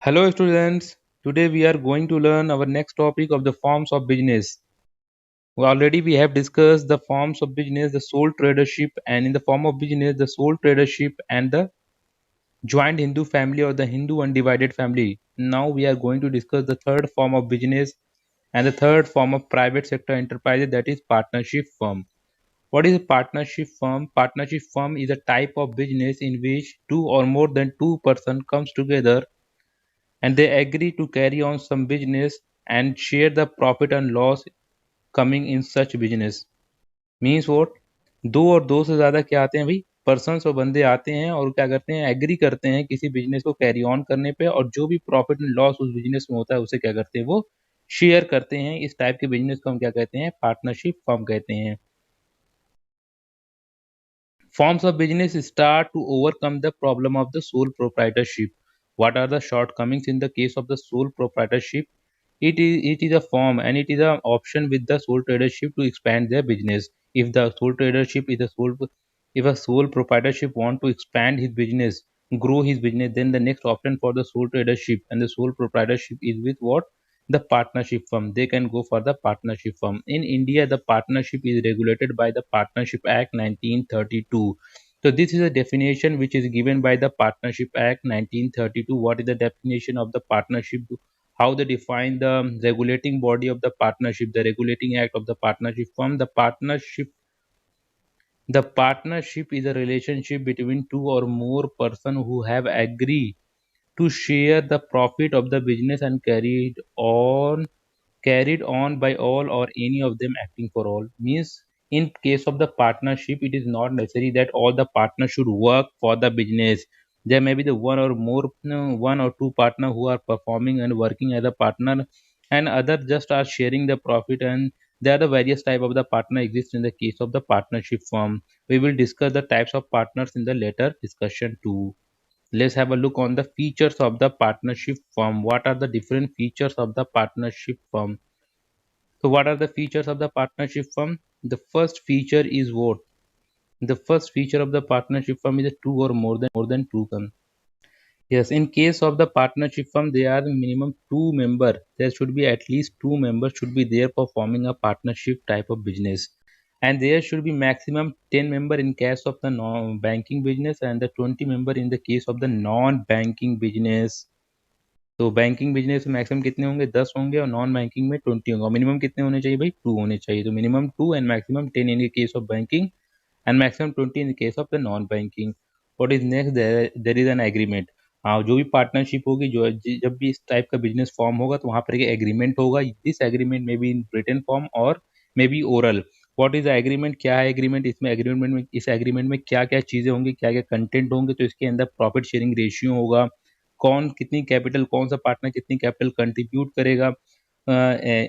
Hello students, today we are going to learn our next topic of the forms of business. Already we have discussed the forms of business, the sole tradership, and in the form of business, the sole tradership and the joint Hindu family or the Hindu undivided family. Now we are going to discuss the third form of business and the third form of private sector enterprise, that is partnership firm. What is a partnership firm? Partnership firm is a type of business in which two or more than two persons comes together and they agree to carry on some business and share the profit and loss coming in such business. Means vote दो और दो से ज्यादा क्या आते हैं भाई, persons और बंदे आते हैं और क्या करते हैं, एग्री करते हैं किसी बिजनेस को कैरी ऑन करने पे, और जो भी प्रॉफिट एंड लॉस उस बिजनेस में होता है उसे क्या करते हैं, वो शेयर करते हैं। इस टाइप के बिजनेस को हम क्या कहते हैं, पार्टनरशिप फर्म कहते हैं। Forms of business start to overcome the problem of the sole proprietorship. What are the shortcomings in the case of the sole proprietorship? It is a form and it is an option with the sole tradership to expand their business. If the sole tradership is a sole, if a sole proprietorship want to expand his business, grow his business, then the next option for the sole tradership and the sole proprietorship is with what? The partnership firm. They can go for the partnership firm. In India, the partnership is regulated by the Partnership Act 1932. So this is a definition which is given by the Partnership Act 1932. What is the definition of the partnership? How they define the regulating body of the partnership, the regulating act of the partnership firm. The partnership is a relationship between two or more persons who have agreed to share the profit of the business and carried on by all or any of them acting for all. Means in case of the partnership, it is not necessary that all the partners should work for the business. There may be the one or more, one or two partner who are performing and working as a partner, and other just are sharing the profit. And there are the various type of the partner exist in the case of the partnership firm. We will discuss the types of partners in the later discussion too. Let's have a look on the features of the partnership firm. What are the different features of the partnership firm? So what are the features of the partnership firm? The first feature is what? The first feature of the partnership firm is a two or more than two firm. Yes, in case of the partnership firm, there are minimum two member. There should be at least two members should be there for forming a partnership type of business. And there should be maximum 10 member in case of the non-banking business and the 20 member in the case of the non-banking business. तो banking business में maximum कितने होंगे, 10 होंगे, और non banking में 20 होंगे। Minimum कितने होने चाहिए भाई, 2 होने चाहिए। तो minimum 2 and maximum 10 in case of banking and maximum 20 in case of the non banking. What is next, there is an agreement. हाँ, जो भी पार्टनरशिप होगी, जो जब भी इस टाइप का बिजनेस फॉर्म होगा तो वहाँ पर एक एग्रीमेंट होगा। This agreement may be in written form और may be oral. What is agreement, क्या है एग्रीमेंट, इसमें एग्रीमेंट में, इस एग्रीमेंट में क्या क्या चीजें होंगी, क्या क्या कंटेंट होंगे। तो इसके अंदर प्रॉफिट शेयरिंग रेशियो होगा, कौन कितनी कैपिटल, कौन सा पार्टनर कितनी कैपिटल कंट्रीब्यूट करेगा,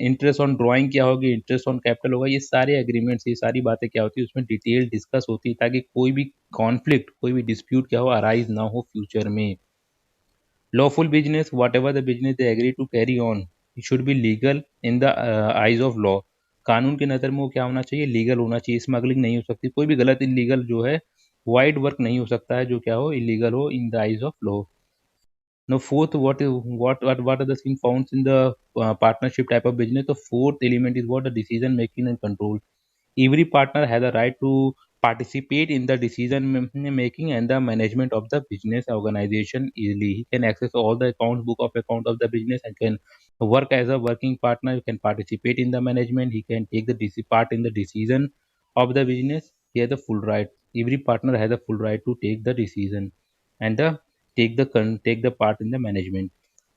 इंटरेस्ट ऑन ड्राइंग क्या होगी, इंटरेस्ट ऑन कैपिटल होगा। ये सारे एग्रीमेंट्स, ये सारी बातें क्या होती है उसमें डिटेल डिस्कस होती है, ताकि कोई भी कॉन्फ्लिक्ट, कोई भी डिस्प्यूट क्या हो, अराइज ना हो फ्यूचर में। Lawful business, whatever the business they agree to carry on, it should be legal in the eyes of law. कानून की नज़र में वो क्या होना चाहिए, लीगल होना चाहिए। स्मगलिंग नहीं हो सकती, कोई भी गलत इलीगल जो है, वाइड वर्क नहीं हो सकता है जो क्या हो, इलीगल हो इन the eyes of law. Now, fourth, what are the things found in the partnership type of business? The fourth element is what, the decision making and control. Every partner has a right to participate in the decision making and the management of the business organization easily. He can access all the accounts, book of account of the business, and can work as a working partner. He can participate in the management. He can take the part in the decision of the business. He has the full right. Every partner has a full right to take the decision and take the part in the management.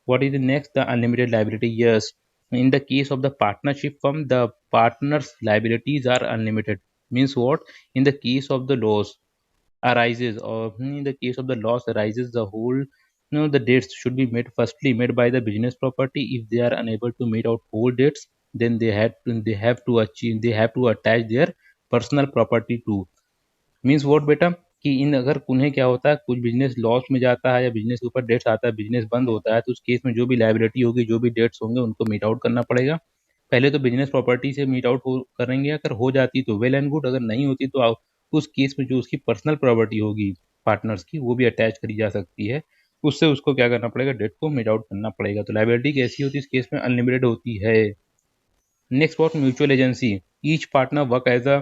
What is the next, the unlimited liability? Yes, in the case of the partnership firm, the partners liabilities are unlimited. Means what, in the case of the loss arises, or in the case of the loss arises, the whole, the debts should be made, firstly made by the business property. If they are unable to meet out whole debts, then they have to attach their personal property too. Means vote बेटा, कि इन अगर उन्हें क्या होता है, कुछ business loss में जाता है या बिजनेस के ऊपर डेट्स आता है, बिजनेस बंद होता है, तो उस केस में जो भी लाइबिलिटी होगी, जो भी डेट्स होंगे, उनको मीट आउट करना पड़ेगा। पहले तो बिजनेस प्रॉपर्टी से मीट आउट करेंगे, अगर हो जाती तो वेल एंड गुड, अगर नहीं होती तो उस केस में जो उसकी पर्सनल प्रॉपर्टी होगी पार्टनर्स की, वो भी अटैच करी जा सकती है। उससे उसको क्या करना पड़ेगा, डेट को मीट आउट करना पड़ेगा। तो लाइबिलिटी कैसी होती है इस केस में, अनलिमिटेड होती है। Next what, mutual agency, each partner work as a,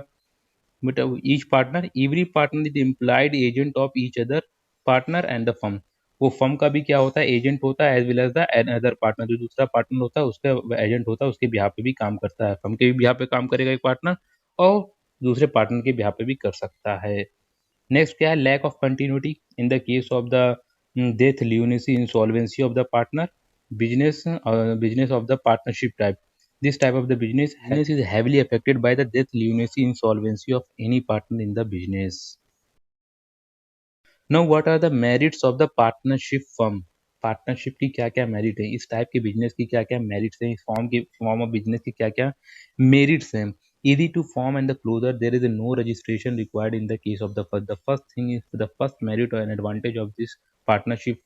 but each partner, every partner is the implied agent of each other partner and the firm। वो फर्म का भी क्या होता है, एजेंट होता है, as well as the other partner, जो दूसरा पार्टनर होता है उसका एजेंट होता है, उसके बिहाफ पे भी काम करता है। फर्म के भी बिहाफ पे काम करेगा एक पार्टनर, और दूसरे पार्टनर के बिहाफ पे भी कर सकता है। नेक्स्ट क्या है, lack of continuity in the case of the death, lunacy, insolvency of the partner, business of the partnership type. This type of the business is heavily affected by the death, lunacy, insolvency of any partner in the business। Now what are the merits of the partnership firm? Partnership की क्या क्या merit है, इस type के business की क्या क्या merits हैं, इस फॉर्म ऑफ बिजनेस की क्या क्या मेरिट्स हैं। easy to form and the closure, there is a no registration required in the case of the first। The first thing is, the first merit and advantage of this partnership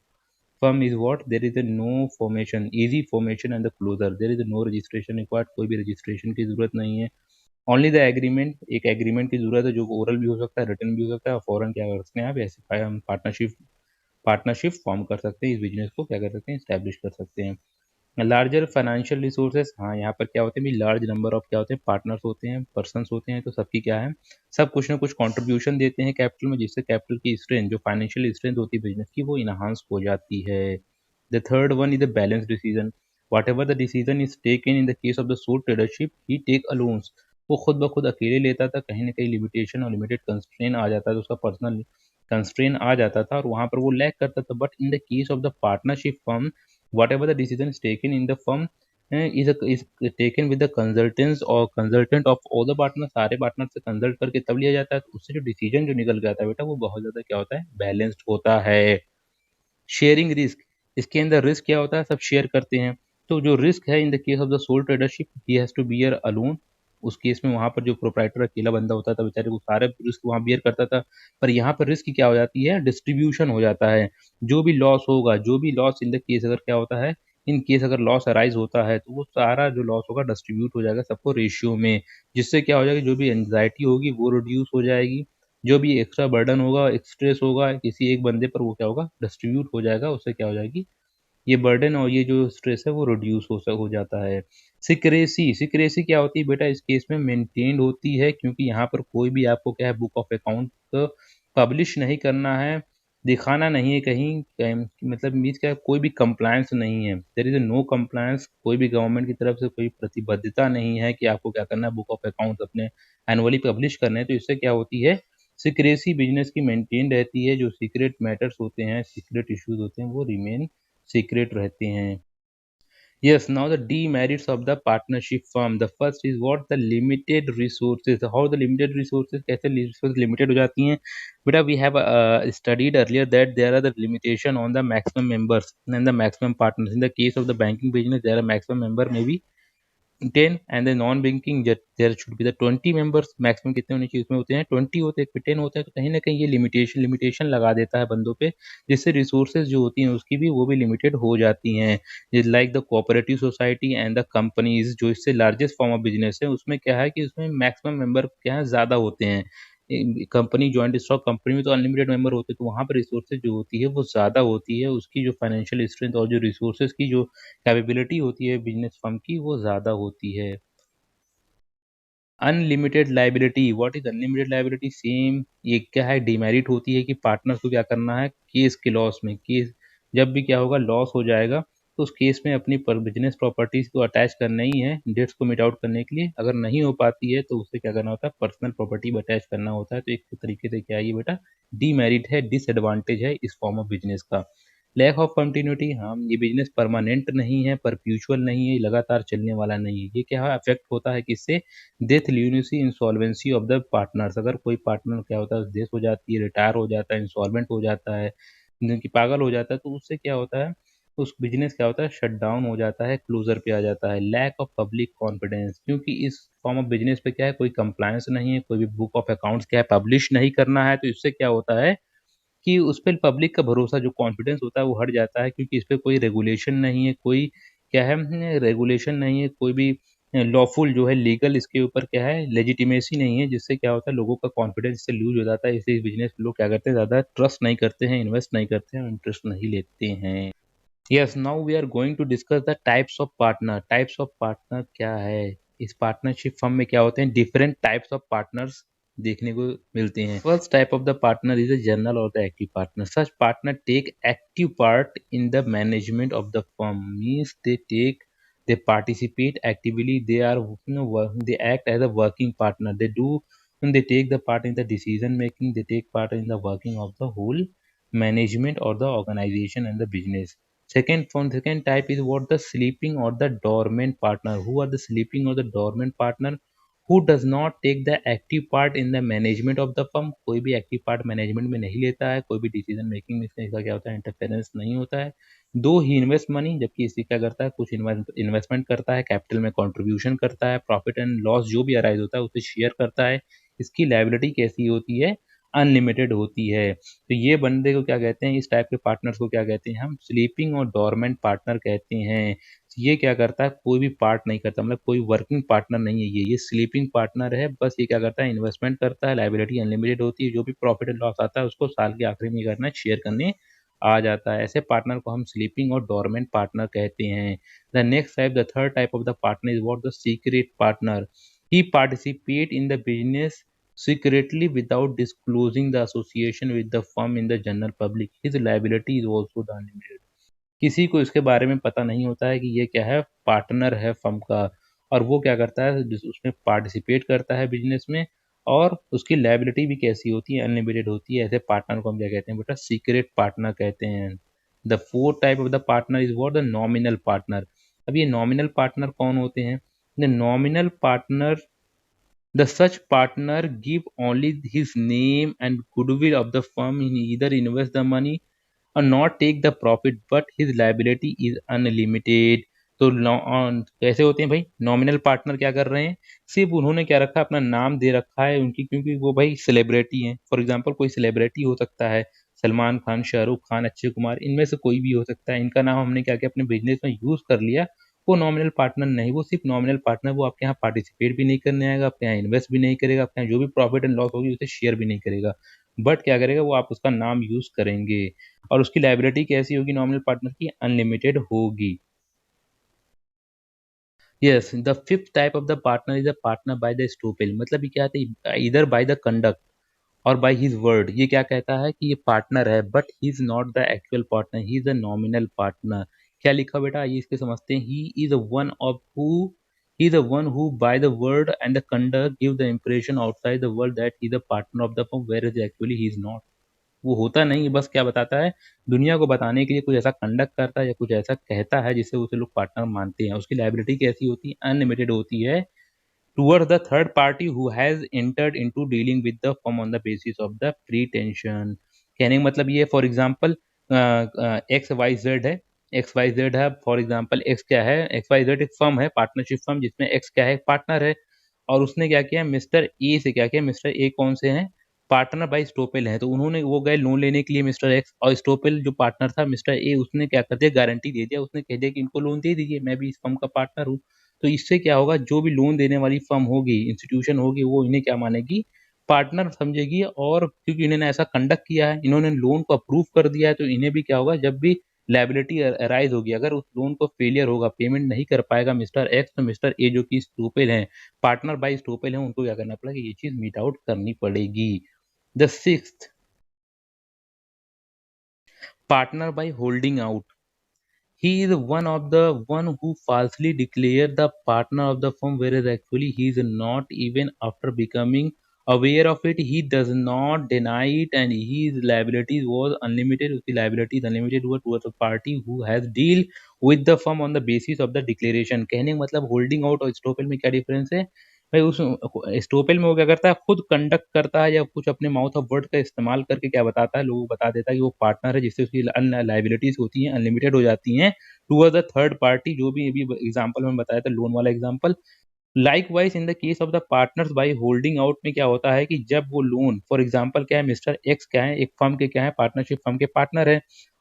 firm is what, there is a no formation, easy formation and the closure, there is a no registration required, कोई भी registration की जरूरत नहीं है। Only the agreement, एक agreement की जरूरत है, जो ओरल भी हो सकता है, रिटर्न भी हो सकता है, और फॉरन क्या कर सकते हैं आप, ऐसे हम पार्टनरशिप फॉर्म कर सकते हैं, इस बिजनेस को क्या कर सकते हैं, स्टैब्लिश कर सकते हैं। लार्जर फाइनेंशियल रिसोर्सेज, हाँ यहाँ पर क्या होते हैं, लार्ज नंबर ऑफ क्या होते हैं, पार्टनर्स होते हैं, पर्सनस होते हैं, तो सबकी क्या है, सब कुछ ना कुछ कंट्रीब्यूशन देते हैं कैपिटल में, जिससे कैपिटल की स्ट्रेंथ, जो फाइनेंशियल स्ट्रेंथ होती है बिजनेस की, वो इनहांस हो जाती है। The third one is the balance decision. Whatever the decision is taken in the case of the sole tradership, he take alones, वो खुद ब खुद अकेले लेता था, कहीं ना कहीं लिमिटेशन और लिमिटेड कंस्ट्रेन आ जाता था, उसका पर्सनल कंस्ट्रेन आ जाता था, और वहां पर वो लैक करता था। But in the case of the partnership firm, whatever the decision is taken in the firm is taken with the consultants or consultant of all the partners, सारे पार्टनर से कंसल्ट करके तब लिया जाता है, तो उससे जो डिसीजन जो निकल के आता है बेटा, वो बहुत ज्यादा क्या होता है, बैलेंस्ड होता है। शेयरिंग रिस्क, इसके अंदर रिस्क क्या होता है, सब शेयर करते हैं। तो जो रिस्क है in the case of the sole tradership, he has to bear alone, उस केस में वहां पर जो प्रोप्राइटर अकेला बंदा होता था बेचारे, वो सारे रिस्क वहां बियर करता था। पर यहाँ पर रिस्क क्या हो जाती है, डिस्ट्रीब्यूशन हो जाता है। जो भी लॉस होगा, जो भी लॉस इन द केस अगर क्या होता है, इन केस अगर लॉस अराइज होता है, तो वो सारा जो लॉस होगा डिस्ट्रीब्यूट हो जाएगा सबको रेशियो में, जिससे क्या हो जाएगा, जो भी एंजाइटी होगी वो रिड्यूस हो जाएगी, जो भी एक्स्ट्रा बर्डन होगा, स्ट्रेस होगा किसी एक बंदे पर, वो क्या होगा, डिस्ट्रीब्यूट हो जाएगा, उससे क्या हो जाएगी, ये बर्डन और ये जो स्ट्रेस है वो रिड्यूस हो जाता है। सिक्रेसी, सिक्रेसी क्या होती है बेटा, इस केस में मेंटेन्ड होती है, क्योंकि यहाँ पर कोई भी आपको क्या है, बुक ऑफ अकाउंट पब्लिश नहीं करना है, दिखाना नहीं है कहीं, मतलब मीन्स क्या है, कोई भी कंप्लायंस नहीं है, देयर इज नो कंप्लायंस, कोई भी गवर्नमेंट की तरफ से कोई प्रतिबद्धता नहीं है कि आपको क्या करना है, बुक ऑफ अकाउंट अपने एनुअली पब्लिश करने हैं। तो इससे क्या होती है, सिक्रेसी बिजनेस की मेंटेन रहती है, जो सीक्रेट मैटर्स होते हैं, सीक्रेट इश्यूज होते हैं, वो रिमेन सीक्रेट रहते हैं। Yes, now the demerits of the partnership firm. The first is what, the limited resources. How the limited resources, कैसे resources limited हो जाती हैं बेटा, we have studied earlier that there are the limitation on the maximum members and the maximum partners. In the case of the banking business, there are maximum member maybe 10, and the non banking there should be the 20 members, maximum कितने होने चाहिए, उसमें होते हैं 20, होते हैं 10 होते हैं, तो कहीं ना कहीं ये लिमिटेशन लगा देता है बंदों पे, जिससे रिसोर्सेज जो होती हैं उसकी भी, वो भी लिमिटेड हो जाती हैं। Like the cooperative society and the companies, जो इससे लार्जेस्ट फॉर्म ऑफ बिजनेस है, उसमें क्या है कि उसमें मैक्सिमम मेंबर क्या है, ज़्यादा होते हैं। कंपनी, जॉइंट स्टॉक कंपनी में तो अनलिमिटेड मेंबर होते हैं, तो वहाँ पर रिसोर्सेज जो होती है वो ज़्यादा होती है, उसकी जो फाइनेंशियल स्ट्रेंथ और जो रिसोर्सेज की जो कैपेबिलिटी होती है बिजनेस फर्म की, वो ज़्यादा होती है। Unlimited liability, what is unlimited liability, same ये क्या है, डिमेरिट होती है कि पार्टनर को क्या करना है, केस के लॉस में, केस जब भी क्या होगा, लॉस हो जाएगा, तो उस केस में अपनी बिजनेस प्रॉपर्टीज को अटैच करना ही है, डेट्स को मिट आउट करने के लिए। अगर नहीं हो पाती है तो उससे क्या करना होता है, पर्सनल प्रॉपर्टी अटैच करना होता है। तो एक तरीके से क्या है ये बेटा, डीमेरिट है, डिसएडवांटेज है इस फॉर्म ऑफ बिजनेस का। लैक ऑफ कंटिन्यूटी, हाँ ये बिजनेस परमानेंट नहीं है, परप्यूचुअल नहीं है, लगातार चलने वाला नहीं है। ये क्या अफेक्ट होता है किससे, death, lunacy, insolvency of the partners. अगर कोई पार्टनर क्या होता है, डेथ हो जाती है, रिटायर हो जाता है, इंसॉल्वेंट हो जाता है, कि पागल हो जाता है, तो उससे क्या होता है, उस बिजनेस क्या होता है, शट डाउन हो जाता है, क्लोजर पे आ जाता है। लैक ऑफ पब्लिक कॉन्फिडेंस, क्योंकि इस फॉर्म ऑफ बिजनेस पे क्या है, कोई कंप्लायंस नहीं है, कोई भी बुक ऑफ अकाउंट्स क्या है, पब्लिश नहीं करना है, तो इससे क्या होता है कि उस पर पब्लिक का भरोसा, जो कॉन्फिडेंस होता है, वो हट जाता है, क्योंकि इस पे कोई रेगुलेशन नहीं है, कोई क्या है, रेगुलेशन नहीं है, कोई भी लॉफुल जो है लीगल, इसके ऊपर क्या है लेजिटिमेसी नहीं है, जिससे क्या होता है लोगों का कॉन्फिडेंस से लूज हो जाता है। इसलिए बिजनेस लोग क्या करते हैं, ज़्यादा ट्रस्ट नहीं करते हैं, इन्वेस्ट नहीं करते हैं, इंटरेस्ट नहीं लेते हैं। Yes, now we are going to discuss the types of partner. Types of partner क्या है? इस पार्टनरशिप फर्म में क्या होते हैं, डिफरेंट टाइप्स ऑफ पार्टनर्स देखने को मिलते हैं। First type of the partner is a general और the active partner. Such partner take active part in the management of the firm, means they participate actively, they are, they act as a working partner, they do, and they take the part in the decision making, they take part in the working of the whole management or the organization and the business. Second type is what the sleeping or the dormant partner. Who are the sleeping or the dormant partner? Who does not take the active part in the management of the firm. कोई भी active part management में नहीं लेता है, कोई भी decision making में इसका क्या होता है, इंटरफेरेंस नहीं होता है। दो ही इन्वेस्ट मनी, जबकि इसी क्या करता है, कुछ इन्वेस्टमेंट करता है, कैपिटल में कंट्रीब्यूशन करता है, प्रॉफिट एंड लॉस जो भी अराइज होता है उसे शेयर करता है। इसकी लायबिलिटी कैसी होती है, अनलिमिटेड होती है। तो ये बंदे को क्या कहते हैं, इस टाइप के पार्टनर्स को क्या कहते हैं, हम स्लीपिंग और डोरमेंट पार्टनर कहते हैं। ये क्या करता है, कोई भी पार्ट नहीं करता, मतलब कोई वर्किंग पार्टनर नहीं है ये स्लीपिंग पार्टनर है। बस ये क्या करता है, इन्वेस्टमेंट करता है, लायबिलिटी अनलिमिटेड होती है, जो भी प्रॉफिट एंड लॉस आता है उसको साल के आखिरी में करना है, शेयर करने आ जाता है। ऐसे पार्टनर को हम स्लीपिंग और डोरमेंट पार्टनर कहते हैं। The next type, the third type of the partner is what the secret partner. He participate in the business secretly without disclosing the association with the firm in the general public. His liability is also the unlimited. किसी को इसके बारे में पता नहीं होता है कि ये क्या है, पार्टनर है फर्म का, और वो क्या करता है, उसमें पार्टिसिपेट करता है बिजनेस में, और उसकी लायबिलिटी भी कैसी होती है, अनलिमिटेड होती है। ऐसे पार्टनर को हम क्या कहते हैं बेटा, सीक्रेट पार्टनर कहते हैं। The fourth type of the partner is what the nominal partner. अब ये नॉमिनल पार्टनर कौन होते हैं? The nominal partner, the such partner give only his name and goodwill of the firm. He either invest the money or not take the profit, but his liability is unlimited. तो कैसे होते हैं भाई, nominal partner क्या कर रहे हैं, सिर्फ उन्होंने क्या रखा, अपना नाम दे रखा है उनकी, क्योंकि वो भाई सेलिब्रिटी हैं। फॉर एग्जांपल कोई सेलिब्रिटी हो सकता है, सलमान खान, शाहरुख खान, अक्षय कुमार, इनमें से कोई भी हो सकता है। इनका नाम हमने क्या किया, अपने बिजनेस में यूज कर लिया। वो नॉमिनल पार्टनर नहीं, वो सिर्फ नॉमिनल पार्टनर, वो आपके यहाँ पार्टिसिपेट भी नहीं करने आएगा, आपके यहाँ इन्वेस्ट भी नहीं करेगा, आपके यहाँ जो भी प्रॉफिट एंड लॉस होगी उसे शेयर भी नहीं करेगा। बट क्या करेगा, वो आप उसका नाम यूज करेंगे, और उसकी लायबिलिटी कैसी होगी, नॉमिनल पार्टनर की अनलिमिटेड होगी। Yes, the fifth type of the partner is a partner by the estoppel. मतलब ये क्या है, इधर बाय द कंडक्ट और बाय हिज वर्ड। ये क्या कहता है कि ये पार्टनर है, but he is not the actual partner, he is a nominal partner. क्या लिखा बेटा, ये इसके समझते हैं। He is one of who, he is the one who by the word and the conduct give the impression outside the world that he is the partner of the firm, whereas actually he is not। वो होता नहीं है, बस क्या बताता है, दुनिया को बताने के लिए कुछ ऐसा कंडक्ट करता है या कुछ ऐसा कहता है जिससे उसे लोग पार्टनर मानते हैं। उसकी लायबिलिटी कैसी होती है, अनलिमिटेड होती है, towards the third party who has entered into dealing with the firm on the basis of the pretension। कहने का मतलब ये, for example X Y Z है, एक्स वाई जेड है, फॉर एग्जाम्पल एक्स क्या है, एक्स वाई जेड एक firm है, पार्टनरशिप फर्म, जिसमें एक्स क्या है, पार्टनर है। और उसने क्या किया, मिस्टर ए से क्या किया, मिस्टर ए कौन से हैं, पार्टनर बाई स्टोपेल है, तो उन्होंने वो गए लोन लेने के लिए मिस्टर एक्स, और स्टोपेल जो पार्टनर था मिस्टर ए, उसने क्या कर दिया, गारंटी दे दिया, उसने कह दिया कि इनको लोन दे दीजिए, मैं भी इस फर्म का पार्टनर हूँ। तो इससे क्या होगा, जो भी लोन देने वाली फर्म होगी, इंस्टीट्यूशन होगी, वो इन्हें क्या मानेगी, पार्टनर समझेगी। और क्योंकि इन्होंने ऐसा कंडक्ट किया है, इन्होंने लोन को अप्रूव कर दिया है, तो इन्हें भी क्या होगा, जब भी लायबिलिटी अराइज होगी, अगर उस लोन को फेलियर होगा, पेमेंट नहीं कर पाएगा मिस्टर एक्स, तो मिस्टर ए जो कि स्टोपेल हैं, पार्टनर बाई स्टोपेल हैं, उनको क्या करना पड़ेगा, ये चीज मीट आउट करनी पड़ेगी। The sixth, partner by holding out. He is one who falsely declared the partner of the firm, whereas actually he is not. Even after becoming aware of it, he does not deny it, and his liability was unlimited. उसकी liability is unlimited हुआ towards a party who has deal with the firm on the basis of the declaration। कहने का मतलब holding out और estoppel में क्या difference है भाई, उस स्टॉपेल में वो क्या करता है, खुद कंडक्ट करता है या कुछ अपने माउथ ऑफ वर्ड का इस्तेमाल करके क्या बताता है, लोगों को बता देता है कि वो पार्टनर है, जिससे उसकी लाइबिलिटीज होती हैं अनलिमिटेड हो जाती हैं टूवर्ड द थर्ड पार्टी। जो भी अभी एग्जांपल में बताया था, लोन वाला example. Likewise in the case of the partners by holding out में क्या होता है कि जब वो लोन, फॉर एग्जांपल क्या है, मिस्टर एक्स क्या है, एक फर्म के क्या है, पार्टनरशिप फर्म के क्या है, पार्टनरशिप फर्म के पार्टनर है,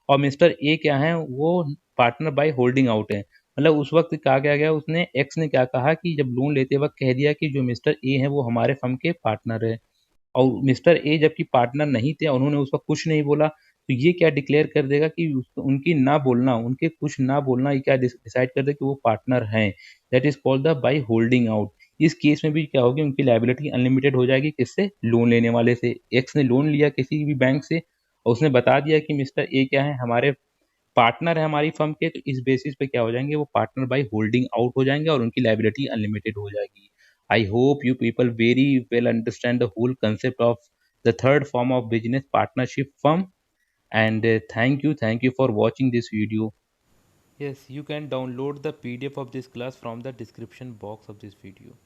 और मिस्टर ए क्या है, वो पार्टनर बाय होल्डिंग आउट है। मतलब उस वक्त कहा क्या गया, उसने एक्स ने क्या कहा कि जब लोन लेते वक्त कह दिया कि जो मिस्टर ए है वो हमारे फर्म के पार्टनर है, और मिस्टर ए जबकि पार्टनर नहीं थे, उन्होंने उस वक्त कुछ नहीं बोला, तो ये क्या डिक्लेयर कर देगा कि उनकी ना बोलना, उनके कुछ ना बोलना, ये क्या डिसाइड कर दे कि वो पार्टनर हैं। That is called the by holding out. इस केस में भी क्या होगी, उनकी लाइबिलिटी अनलिमिटेड हो जाएगी। किससे? लोन लेने वाले से। एक्स ने लोन लिया किसी भी बैंक से, और उसने बता दिया कि मिस्टर ए क्या है, हमारे पार्टनर है हमारी फर्म के, तो इस बेसिस पे क्या हो जाएंगे, वो पार्टनर बाय होल्डिंग आउट हो जाएंगे और उनकी लाइबिलिटी अनलिमिटेड हो जाएगी। I hope you people very well understand the whole concept of the third form of business partnership firm, and thank you for watching this video. Yes, you can download the PDF of this class from the description box of this video.